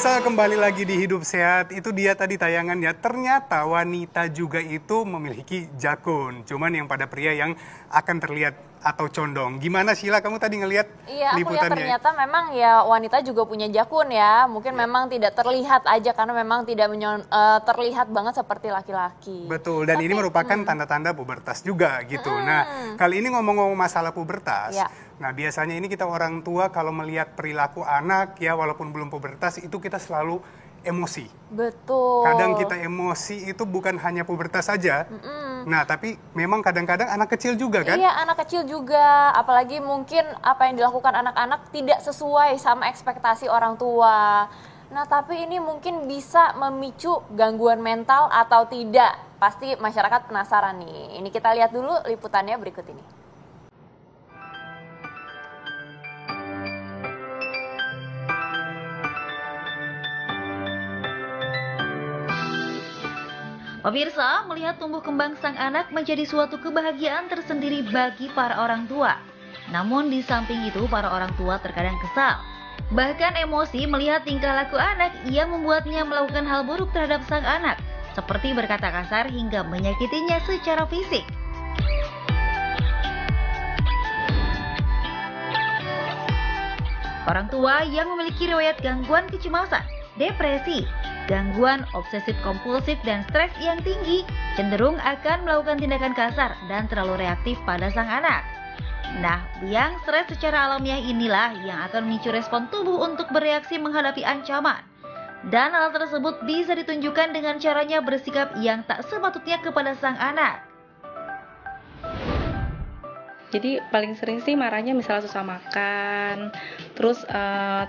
Pemirsa, kembali lagi di Hidup Sehat. Itu dia tadi tayangannya. Ternyata wanita juga itu memiliki jakun. Cuman yang pada pria yang akan terlihat atau condong. Gimana Sheila, kamu tadi ngelihat Iya, aku lihat liputannya? ternyata memang ya wanita juga punya jakun ya. Mungkin memang tidak terlihat aja karena memang tidak terlihat banget seperti laki-laki. Betul, dan ini merupakan tanda-tanda pubertas juga gitu. Nah, kali ini ngomong-ngomong masalah pubertas. Ya. Nah, biasanya ini kita orang tua kalau melihat perilaku anak ya walaupun belum pubertas itu kita selalu emosi. Betul. Kadang kita emosi itu bukan hanya pubertas saja. Nah, tapi memang kadang-kadang anak kecil juga kan? Iya, anak kecil juga. Apalagi mungkin apa yang dilakukan anak-anak tidak sesuai sama ekspektasi orang tua. Nah, tapi ini mungkin bisa memicu gangguan mental atau tidak. Pasti masyarakat penasaran nih. Ini kita lihat dulu liputannya berikut ini. Pemirsa, melihat tumbuh kembang sang anak menjadi suatu kebahagiaan tersendiri bagi para orang tua. Namun di samping itu, para orang tua terkadang kesal. Bahkan emosi melihat tingkah laku anak yang membuatnya melakukan hal buruk terhadap sang anak, seperti berkata kasar hingga menyakitinya secara fisik. Orang tua yang memiliki riwayat gangguan kecemasan, depresi, gangguan obsesif kompulsif dan stres yang tinggi cenderung akan melakukan tindakan kasar dan terlalu reaktif pada sang anak. Nah, yang stres secara alamiah inilah yang akan memicu respon tubuh untuk bereaksi menghadapi ancaman. Dan hal tersebut bisa ditunjukkan dengan caranya bersikap yang tak sepatutnya kepada sang anak. Jadi paling sering sih marahnya misalnya susah makan, terus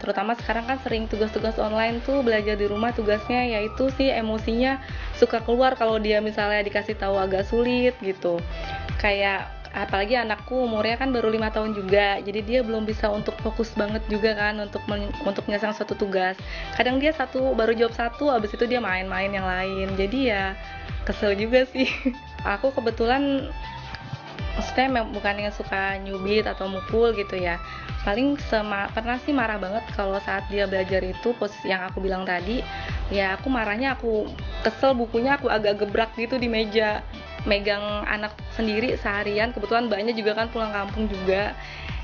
terutama sekarang kan sering tugas-tugas online tuh belajar di rumah tugasnya yaitu sih emosinya suka keluar kalau dia misalnya dikasih tahu agak sulit gitu. Kayak apalagi anakku umurnya kan baru 5 tahun juga, jadi dia belum bisa untuk fokus banget juga kan untuk menyelesaikan suatu tugas. Kadang dia baru jawab satu, abis itu dia main-main yang lain, jadi ya kesel juga sih. Aku kebetulan maksudnya bukan yang suka nyubit atau mukul gitu ya, paling pernah sih marah banget kalau saat dia belajar itu posisi yang aku bilang tadi ya, aku marahnya aku kesel bukunya aku agak gebrak gitu di meja, megang anak sendiri seharian, kebetulan mbaknya juga kan pulang kampung juga,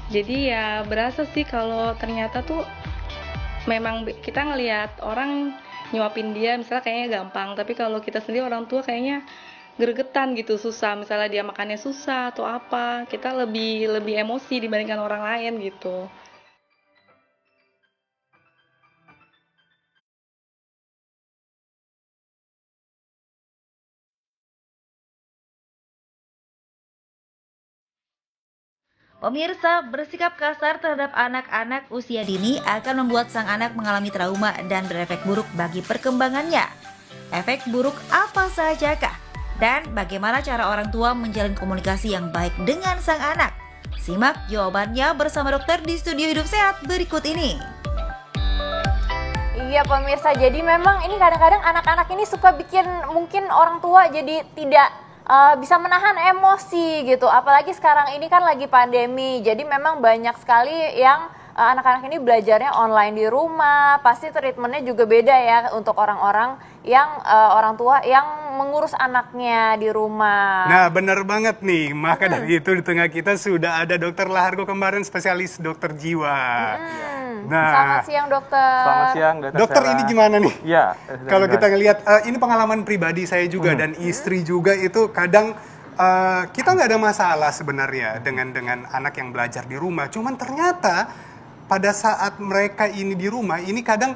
jadi ya berasa sih kalau ternyata tuh memang kita ngelihat orang nyuapin dia misalnya kayaknya gampang, tapi kalau kita sendiri orang tua kayaknya gregetan gitu, susah, misalnya dia makannya susah atau apa, kita lebih emosi dibandingkan orang lain gitu. Pemirsa, bersikap kasar terhadap anak-anak usia dini akan membuat sang anak mengalami trauma dan berefek buruk bagi perkembangannya. Efek buruk apa sajakah? Dan bagaimana cara orang tua menjalin komunikasi yang baik dengan sang anak? Simak jawabannya bersama dokter di Studio Hidup Sehat berikut ini. Iya pemirsa, jadi memang ini kadang-kadang anak-anak ini suka bikin mungkin orang tua jadi tidak bisa menahan emosi gitu. Apalagi sekarang ini kan lagi pandemi, jadi memang banyak sekali yang anak-anak ini belajarnya online di rumah, pasti treatmentnya juga beda ya untuk orang-orang yang orang tua yang mengurus anaknya di rumah. Nah, benar banget nih. Maka dari itu di tengah kita sudah ada Dokter Lahargo Kembaran, spesialis dokter jiwa. Nah, selamat siang dokter. Selamat siang Dokter, ini gimana nih? Ya. Kalau kita ngelihat, ini pengalaman pribadi saya juga dan istri juga itu kadang kita nggak ada masalah sebenarnya dengan anak yang belajar di rumah. Cuman ternyata pada saat mereka ini di rumah, ini kadang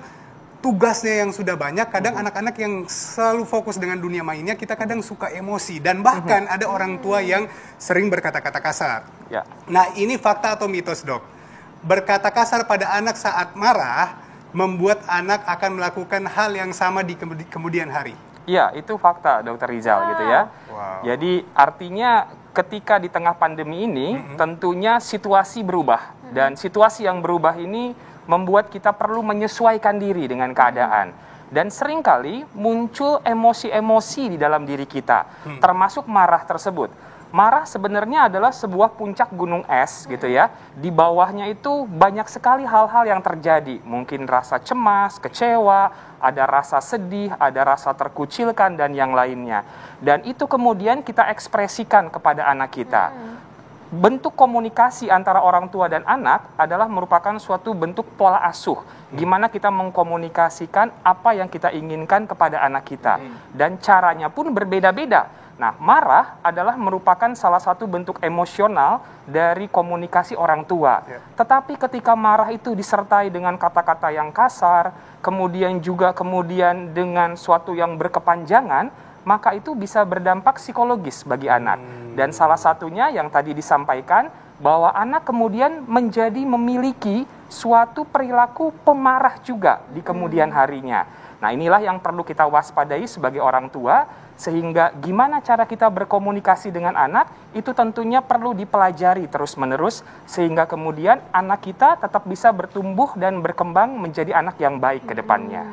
tugasnya yang sudah banyak, kadang anak-anak yang selalu fokus dengan dunia mainnya, kita kadang suka emosi. Dan bahkan ada orang tua yang sering berkata-kata kasar. Ya. Nah, ini fakta atau mitos, dok? Berkata kasar pada anak saat marah, membuat anak akan melakukan hal yang sama di kemudian hari. Iya, itu fakta, Dokter Rizal gitu ya. Wow. Jadi artinya ketika di tengah pandemi ini, tentunya situasi berubah. Dan situasi yang berubah ini membuat kita perlu menyesuaikan diri dengan keadaan. Dan seringkali muncul emosi-emosi di dalam diri kita, termasuk marah tersebut. marah sebenarnya adalah sebuah puncak gunung es gitu ya. Di bawahnya itu banyak sekali hal-hal yang terjadi. Mungkin rasa cemas, kecewa, ada rasa sedih, ada rasa terkucilkan dan yang lainnya. Dan itu kemudian kita ekspresikan kepada anak kita. Bentuk komunikasi antara orang tua dan anak adalah merupakan suatu bentuk pola asuh. Gimana kita mengkomunikasikan apa yang kita inginkan kepada anak kita. Dan caranya pun berbeda-beda. Nah, marah adalah merupakan salah satu bentuk emosional dari komunikasi orang tua. Tetapi ketika marah itu disertai dengan kata-kata yang kasar, kemudian dengan suatu yang berkepanjangan, maka itu bisa berdampak psikologis bagi anak. Dan salah satunya yang tadi disampaikan, bahwa anak kemudian menjadi memiliki suatu perilaku pemarah juga di kemudian harinya. Nah, inilah yang perlu kita waspadai sebagai orang tua, sehingga gimana cara kita berkomunikasi dengan anak, itu tentunya perlu dipelajari terus-menerus, sehingga kemudian anak kita tetap bisa bertumbuh dan berkembang menjadi anak yang baik ke depannya.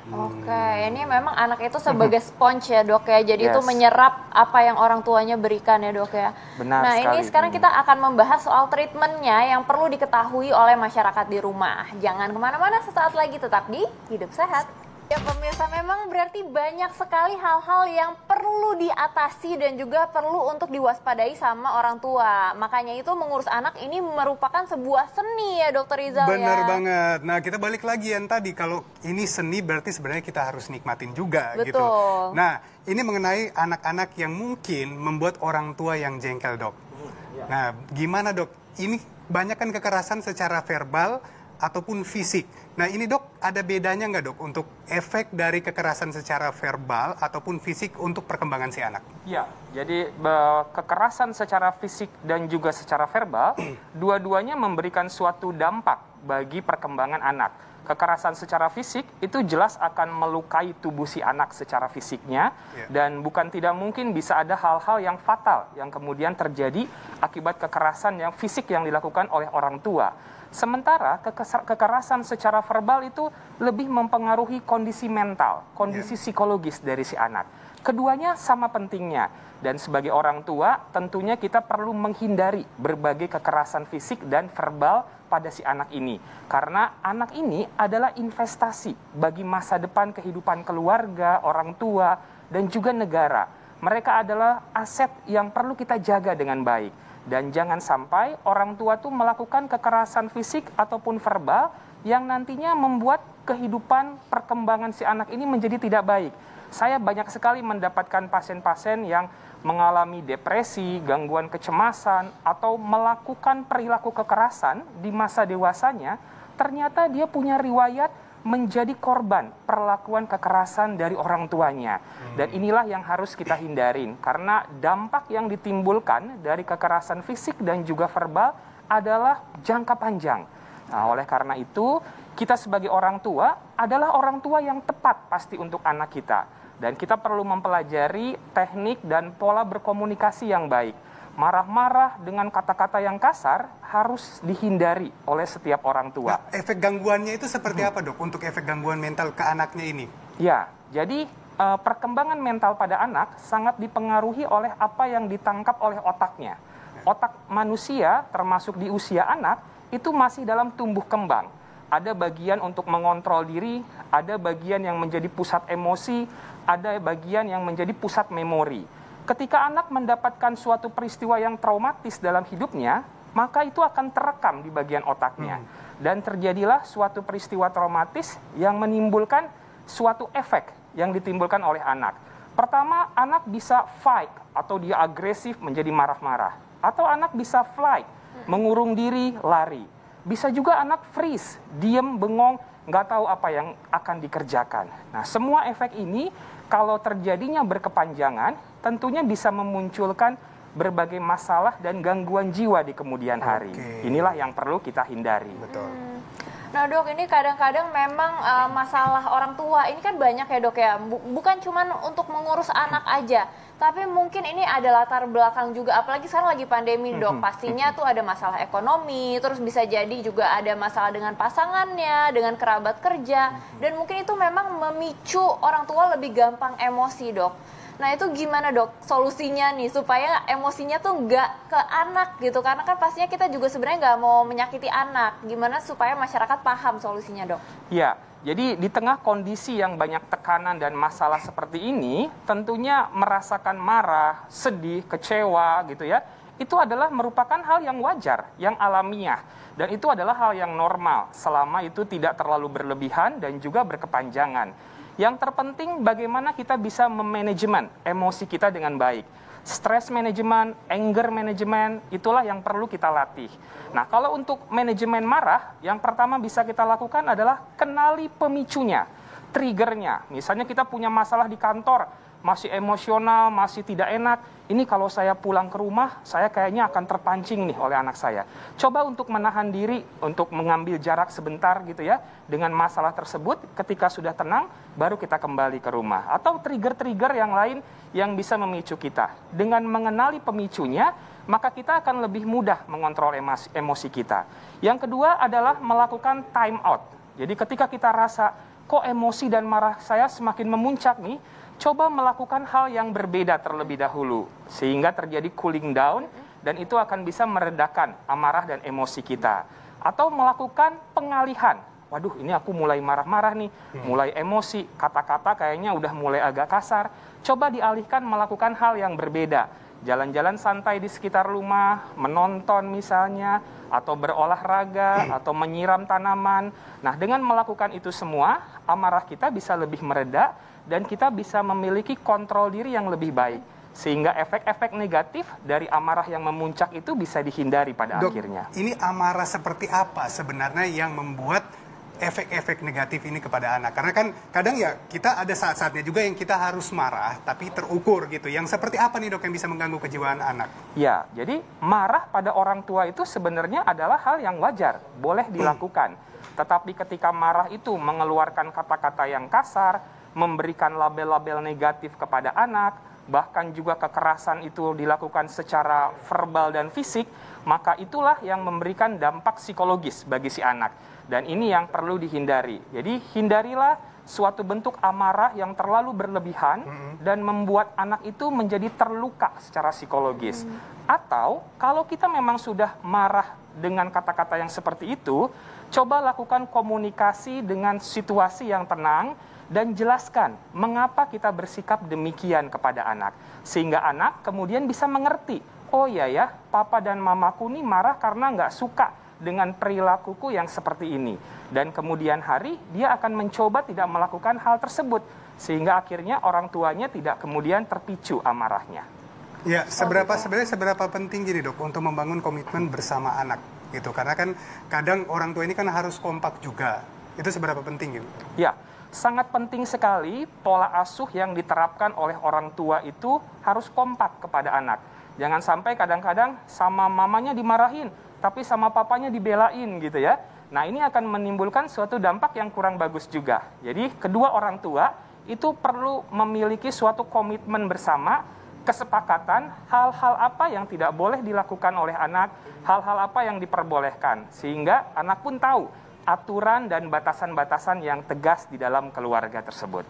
Oke, ini memang anak itu sebagai sponge ya dok ya, jadi itu Yes. menyerap apa yang orang tuanya berikan ya dok ya. Benar Nah sekali. ini sekarang kita akan membahas soal treatmentnya yang perlu diketahui oleh masyarakat di rumah. Jangan kemana-mana, sesaat lagi tetap di Hidup Sehat. Ya pemirsa, memang berarti banyak sekali hal-hal yang perlu diatasi dan juga perlu untuk diwaspadai sama orang tua. Makanya itu mengurus anak ini merupakan sebuah seni ya Dokter Rizal Bener ya. banget. Nah, kita balik lagi yang tadi, kalau ini seni berarti sebenarnya kita harus nikmatin juga gitu. Betul. Nah, ini mengenai anak-anak yang mungkin membuat orang tua yang jengkel, Dok. Nah, gimana, Dok? Ini banyak kan kekerasan secara verbal ataupun fisik. Nah, ini Dok, ada bedanya nggak Dok untuk efek dari kekerasan secara verbal ataupun fisik untuk perkembangan si anak? Ya, jadi kekerasan secara fisik dan juga secara verbal, dua-duanya memberikan suatu dampak bagi perkembangan anak. Kekerasan secara fisik itu jelas akan melukai tubuh si anak secara fisiknya, dan bukan tidak mungkin bisa ada hal-hal yang fatal yang kemudian terjadi akibat kekerasan yang fisik yang dilakukan oleh orang tua. Sementara kekerasan secara verbal itu lebih mempengaruhi kondisi mental, kondisi psikologis dari si anak. Keduanya sama pentingnya, dan sebagai orang tua tentunya kita perlu menghindari berbagai kekerasan fisik dan verbal pada si anak ini. Karena anak ini adalah investasi bagi masa depan kehidupan keluarga, orang tua, dan juga negara. Mereka adalah aset yang perlu kita jaga dengan baik. Dan jangan sampai orang tua tuh melakukan kekerasan fisik ataupun verbal yang nantinya membuat kehidupan perkembangan si anak ini menjadi tidak baik. Saya banyak sekali mendapatkan pasien-pasien yang mengalami depresi, gangguan kecemasan, atau melakukan perilaku kekerasan di masa dewasanya, ternyata dia punya riwayat menjadi korban perlakuan kekerasan dari orang tuanya. Dan inilah yang harus kita hindarin, karena dampak yang ditimbulkan dari kekerasan fisik dan juga verbal adalah jangka panjang. Nah, oleh karena itu, kita sebagai orang tua adalah orang tua yang tepat pasti untuk anak kita. Dan kita perlu mempelajari teknik dan pola berkomunikasi yang baik. Marah-marah dengan kata-kata yang kasar harus dihindari oleh setiap orang tua. Nah, efek gangguannya itu seperti apa Dok untuk efek gangguan mental ke anaknya ini? Ya, jadi perkembangan mental pada anak sangat dipengaruhi oleh apa yang ditangkap oleh otaknya. Otak manusia termasuk di usia anak itu masih dalam tumbuh kembang. Ada bagian untuk mengontrol diri, ada bagian yang menjadi pusat emosi, ada bagian yang menjadi pusat memori. Ketika anak mendapatkan suatu peristiwa yang traumatis dalam hidupnya, maka itu akan terekam di bagian otaknya. Dan terjadilah suatu peristiwa traumatis yang menimbulkan suatu efek yang ditimbulkan oleh anak. Pertama, anak bisa fight atau dia agresif menjadi marah-marah. Atau anak bisa flight, mengurung diri, lari. Bisa juga anak freeze, diem, bengong, nggak tahu apa yang akan dikerjakan. Nah, semua efek ini kalau terjadinya berkepanjangan, tentunya bisa memunculkan berbagai masalah dan gangguan jiwa di kemudian hari. Inilah yang perlu kita hindari. Betul. Nah dok, ini kadang-kadang memang masalah orang tua ini kan banyak ya dok ya, bukan cuma untuk mengurus anak aja, tapi mungkin ini ada latar belakang juga, apalagi sekarang lagi pandemi dok, pastinya tuh ada masalah ekonomi, terus bisa jadi juga ada masalah dengan pasangannya, dengan kerabat kerja, dan mungkin itu memang memicu orang tua lebih gampang emosi dok. Nah itu gimana dok solusinya nih supaya emosinya tuh nggak ke anak gitu, karena kan pastinya kita juga sebenarnya nggak mau menyakiti anak. Gimana supaya masyarakat paham solusinya dok? Ya, jadi di tengah kondisi yang banyak tekanan dan masalah seperti ini, tentunya merasakan marah, sedih, kecewa gitu ya, itu adalah merupakan hal yang wajar, yang alamiah. Dan itu adalah hal yang normal, selama itu tidak terlalu berlebihan dan juga berkepanjangan. Yang terpenting bagaimana kita bisa memanajemen emosi kita dengan baik. Stress management, anger management, itulah yang perlu kita latih. Nah, kalau untuk manajemen marah, yang pertama bisa kita lakukan adalah kenali pemicunya, triggernya. Misalnya kita punya masalah di kantor, masih emosional, masih tidak enak. Ini kalau saya pulang ke rumah, saya kayaknya akan terpancing nih oleh anak saya. Coba untuk menahan diri, untuk mengambil jarak sebentar gitu ya, dengan masalah tersebut. Ketika sudah tenang, baru kita kembali ke rumah. Atau trigger-trigger yang lain yang bisa memicu kita. Dengan mengenali pemicunya, maka kita akan lebih mudah mengontrol emosi kita. Yang kedua adalah melakukan time out. Jadi ketika kita rasa, kok emosi dan marah saya semakin memuncak nih, coba melakukan hal yang berbeda terlebih dahulu, sehingga terjadi cooling down, dan itu akan bisa meredakan amarah dan emosi kita. Atau melakukan pengalihan. Waduh, ini aku mulai marah-marah nih, mulai emosi, kata-kata kayaknya udah mulai agak kasar. Coba dialihkan melakukan hal yang berbeda. Jalan-jalan santai di sekitar rumah, menonton misalnya, atau berolahraga, atau menyiram tanaman. Nah, dengan melakukan itu semua, amarah kita bisa lebih mereda, dan kita bisa memiliki kontrol diri yang lebih baik. Sehingga efek-efek negatif dari amarah yang memuncak itu bisa dihindari pada akhirnya. Ini amarah seperti apa sebenarnya yang membuat efek-efek negatif ini kepada anak? Karena kan kadang ya kita ada saat-saatnya juga yang kita harus marah, tapi terukur gitu. Yang seperti apa nih dok yang bisa mengganggu kejiwaan anak? Ya, jadi marah pada orang tua itu sebenarnya adalah hal yang wajar, boleh dilakukan. Tetapi ketika marah itu mengeluarkan kata-kata yang kasar, memberikan label-label negatif kepada anak, bahkan juga kekerasan itu dilakukan secara verbal dan fisik, maka itulah yang memberikan dampak psikologis bagi si anak. Dan ini yang perlu dihindari. Jadi hindarilah suatu bentuk amarah yang terlalu berlebihan dan membuat anak itu menjadi terluka secara psikologis. Atau kalau kita memang sudah marah dengan kata-kata yang seperti itu, coba lakukan komunikasi dengan situasi yang tenang, dan jelaskan mengapa kita bersikap demikian kepada anak. Sehingga anak kemudian bisa mengerti, oh iya ya, papa dan mamaku nih marah karena nggak suka dengan perilakuku yang seperti ini. Dan kemudian hari dia akan mencoba tidak melakukan hal tersebut. Sehingga akhirnya orang tuanya tidak kemudian terpicu amarahnya. Ya, sebenarnya seberapa penting gini dok untuk membangun komitmen bersama anak gitu. Karena kan kadang orang tua ini kan harus kompak juga. Itu seberapa penting gitu? Ya, sangat penting sekali pola asuh yang diterapkan oleh orang tua itu harus kompak kepada anak. Jangan sampai kadang-kadang sama mamanya dimarahin, tapi sama papanya dibelain gitu ya. Nah, ini akan menimbulkan suatu dampak yang kurang bagus juga. Jadi, kedua orang tua itu perlu memiliki suatu komitmen bersama, kesepakatan hal-hal apa yang tidak boleh dilakukan oleh anak, hal-hal apa yang diperbolehkan. Sehingga anak pun tahu aturan dan batasan-batasan yang tegas di dalam keluarga tersebut.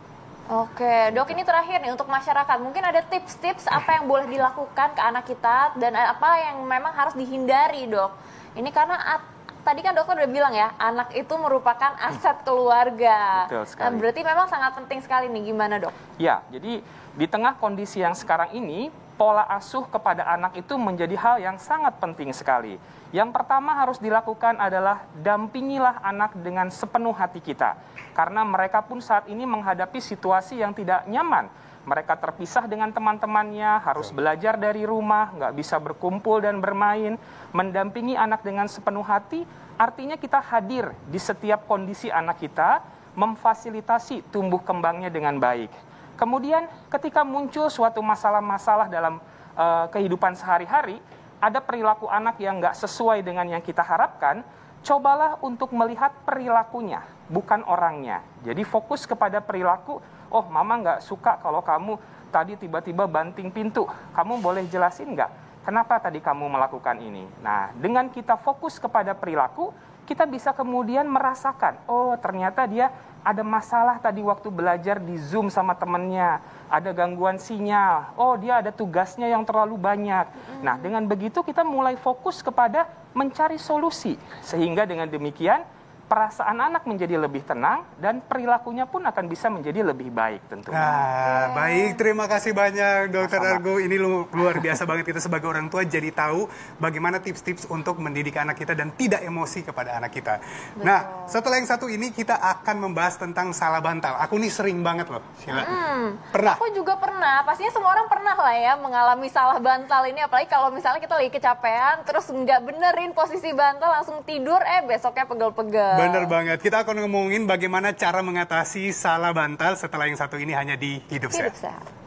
Oke, dok, ini terakhir nih untuk masyarakat. Mungkin ada tips-tips apa yang boleh dilakukan ke anak kita dan apa yang memang harus dihindari, dok. Ini karena tadi kan dokter udah bilang ya, anak itu merupakan aset keluarga. Betul sekali. Berarti memang sangat penting sekali nih, gimana dok? Ya, jadi di tengah kondisi yang sekarang ini, pola asuh kepada anak itu menjadi hal yang sangat penting sekali. Yang pertama harus dilakukan adalah dampingilah anak dengan sepenuh hati kita. Karena mereka pun saat ini menghadapi situasi yang tidak nyaman. Mereka terpisah dengan teman-temannya, harus belajar dari rumah, nggak bisa berkumpul dan bermain. Mendampingi anak dengan sepenuh hati, artinya kita hadir di setiap kondisi anak kita, memfasilitasi tumbuh kembangnya dengan baik. Kemudian ketika muncul suatu masalah-masalah dalam kehidupan sehari-hari, ada perilaku anak yang nggak sesuai dengan yang kita harapkan, cobalah untuk melihat perilakunya, bukan orangnya. Jadi fokus kepada perilaku, oh mama nggak suka kalau kamu tadi tiba-tiba banting pintu, kamu boleh jelasin nggak? Kenapa tadi kamu melakukan ini? Nah, dengan kita fokus kepada perilaku, kita bisa kemudian merasakan, oh ternyata dia ada masalah tadi waktu belajar di Zoom sama temennya, ada gangguan sinyal, oh dia ada tugasnya yang terlalu banyak. Nah, dengan begitu kita mulai fokus kepada mencari solusi, sehingga dengan demikian perasaan anak menjadi lebih tenang dan perilakunya pun akan bisa menjadi lebih baik tentunya. Nah, baik, terima kasih banyak Dokter Argo. Ini luar biasa banget, kita sebagai orang tua jadi tahu bagaimana tips-tips untuk mendidik anak kita dan tidak emosi kepada anak kita. Betul. Nah, setelah yang satu ini kita akan membahas tentang salah bantal. Aku nih sering banget loh, Sheila. Pernah? Aku juga pernah, pastinya semua orang pernah lah ya mengalami salah bantal ini, apalagi kalau misalnya kita lagi kecapean, terus nggak benerin posisi bantal, langsung tidur, besoknya pegel-pegel. Bener banget, kita akan ngomongin bagaimana cara mengatasi salah bantal setelah yang satu ini hanya di Hidup Sehat. Hidup sehat.